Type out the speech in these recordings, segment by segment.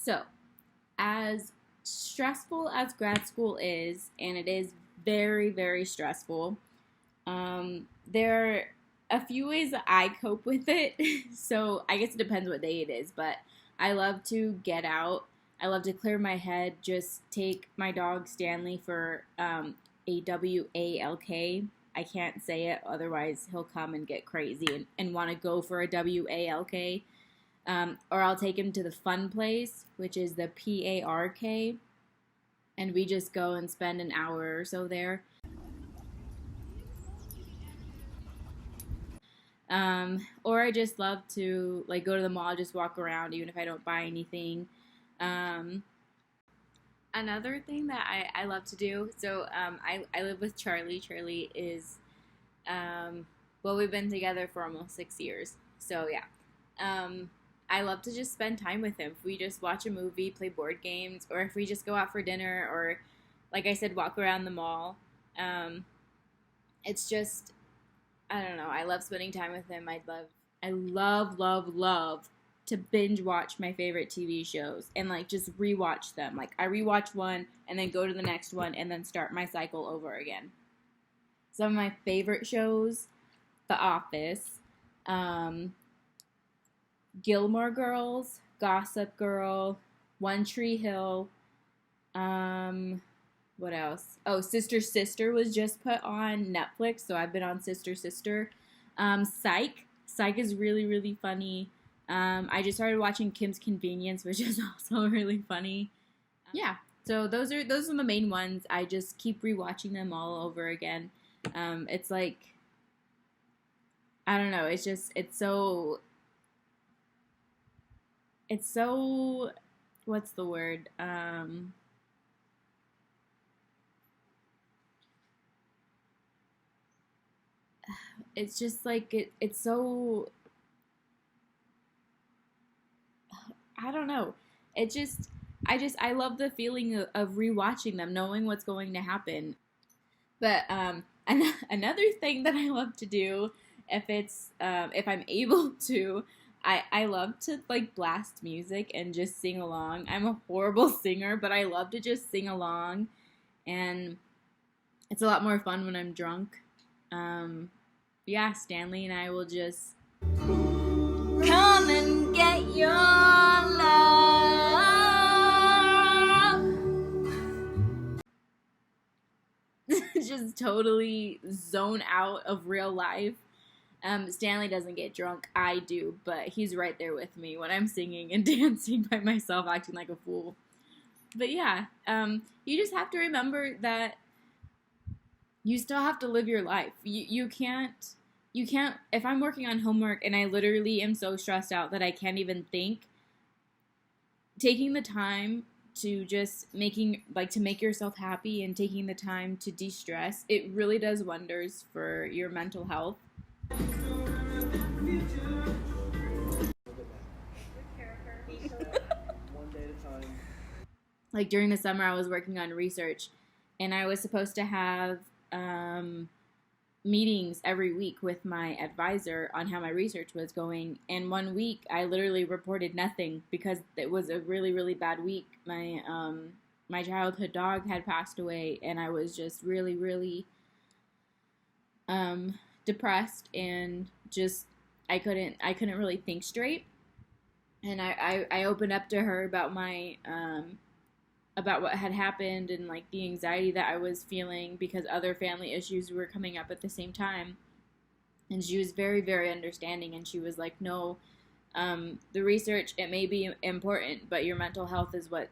So, as stressful as grad school is, and it is very, very stressful, there are a few ways that I cope with it. So, I guess it depends what day it is, but I love to get out. I love to clear my head, just take my dog Stanley for a WALK. I can't say it, otherwise he'll come and get crazy and want to go for a WALK. Or I'll take him to the fun place, which is the PARK, and we just go and spend an hour or so there. Or I just love to like go to the mall, just walk around, even if I don't buy anything. Um, Another thing that I love to do, so I live with Charlie. Charlie is, well, we've been together for almost 6 years. So yeah. I love to just spend time with him. If we just watch a movie, play board games, or if we just go out for dinner, or like I said, walk around the mall. Um, it's just, I don't know. I love spending time with him. I love, love, love to binge watch my favorite TV shows and like just rewatch them. Like I rewatch one and then go to the next one and then start my cycle over again. Some of my favorite shows: The Office, um, Gilmore Girls, Gossip Girl, One Tree Hill. Um, what else? Oh, Sister Sister was just put on Netflix, so I've been on Sister Sister. Psych. Psych is really, really funny. I just started watching Kim's Convenience, which is also really funny. Yeah, so those are the main ones. I just keep rewatching them all over again. It's like, I don't know. It's so what's the word? It's just like it's so, I don't know. It just I love the feeling of rewatching them, knowing what's going to happen. But another thing that I love to do, if I'm able to, I love to like blast music and just sing along. I'm a horrible singer, but I love to just sing along, and it's a lot more fun when I'm drunk. Um, yeah, Stanley and I will just come and get your love. Just totally zone out of real life. Stanley doesn't get drunk. I do, but he's right there with me when I'm singing and dancing by myself, acting like a fool. But yeah, you just have to remember that you still have to live your life. You can't, if I'm working on homework and I literally am so stressed out that I can't even think, taking the time to just to make yourself happy and taking the time to de-stress, it really does wonders for your mental health. Like during the summer I was working on research, and I was supposed to have meetings every week with my advisor on how my research was going. And one week I literally reported nothing because it was a really, really bad week. My childhood dog had passed away, and I was just really, really depressed, and just I couldn't really think straight. And I opened up to her about my about what had happened and like the anxiety that I was feeling because other family issues were coming up at the same time. And she was very, very understanding, and she was like, "No, the research, it may be important, but your mental health is what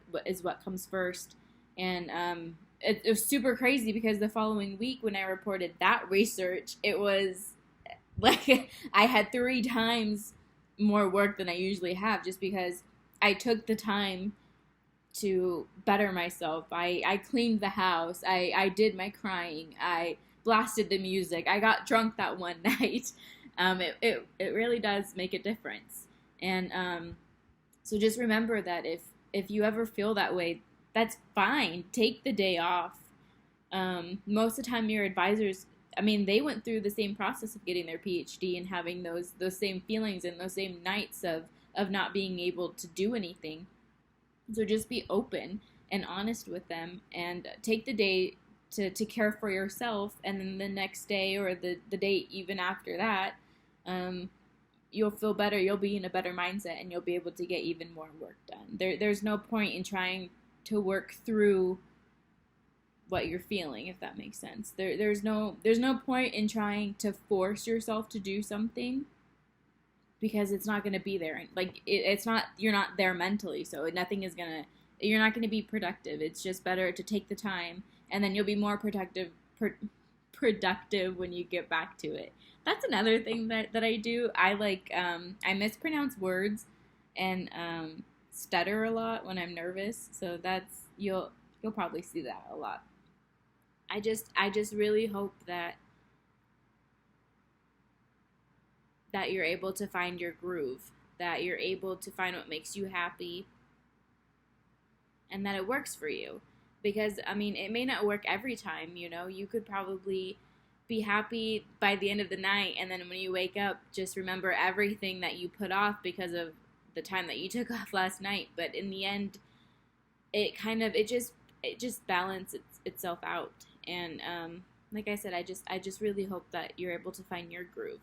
comes first." And it was super crazy because the following week when I reported that research, it was like I had 3 times more work than I usually have, just because I took the time to better myself. I cleaned the house. I did my crying. I blasted the music. I got drunk that one night. It really does make a difference. And so just remember that if you ever feel that way, that's fine. Take the day off. Most of the time, your advisors, I mean, they went through the same process of getting their PhD and having those same feelings and those same nights of not being able to do anything. So just be open and honest with them, and take the day to care for yourself. And then the next day, or the day even after that, um, you'll feel better. You'll be in a better mindset, and you'll be able to get even more work done. There's no point in trying to work through what you're feeling, if that makes sense. There's no point in trying to force yourself to do something, because it's not going to be there. Like it's not, you're not there mentally, so nothing is going to, you're not going to be productive. It's just better to take the time, and then you'll be more productive when you get back to it. That's another thing that I do. I mispronounce words, and stutter a lot when I'm nervous. So that's, you'll probably see that a lot. I just really hope that you're able to find your groove, that you're able to find what makes you happy, and that it works for you. Because, I mean, it may not work every time, you know? You could probably be happy by the end of the night, and then when you wake up, just remember everything that you put off because of the time that you took off last night. But in the end, it just balances itself out. And like I said, I just really hope that you're able to find your groove.